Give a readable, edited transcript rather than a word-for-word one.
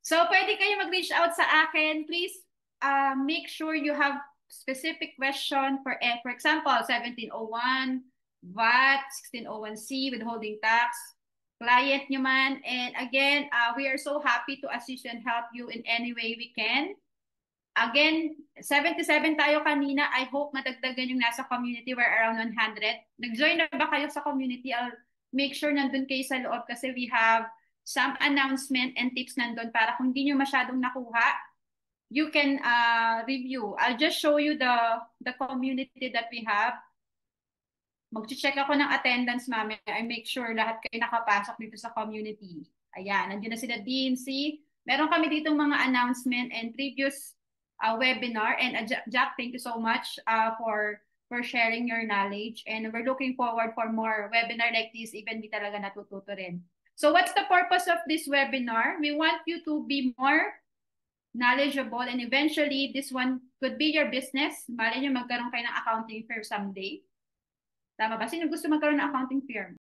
So, pwede kayo mag-reach out sa akin. Please make sure you have specific question for example, 1701, VAT, 1601C, withholding tax, client nyo man. And again, we are so happy to assist and help you in any way we can. Again, 77 tayo kanina. I hope madagdagan yung nasa community. We're around 100. Nag-join na ba kayo sa community? I'll make sure nandun kayo sa loob kasi we have some announcement and tips nandun para kung hindi nyo masyadong nakuha, you can review. I'll just show you the community that we have. Mag-check ako ng attendance mamaya. I make sure lahat kayo nakapasok dito sa community. Ayan, nandiyan na sila Dean, see? Meron kami ditong mga announcement and previous webinar. And Jack, thank you so much for sharing your knowledge. And we're looking forward for more webinar like this, even di talaga natututo rin. So what's the purpose of this webinar? We want you to be more knowledgeable and eventually this one could be your business. Malay nyo magkaroon kayo ng accounting firm someday. Tama ba? Sino gusto magkaroon ng accounting firm?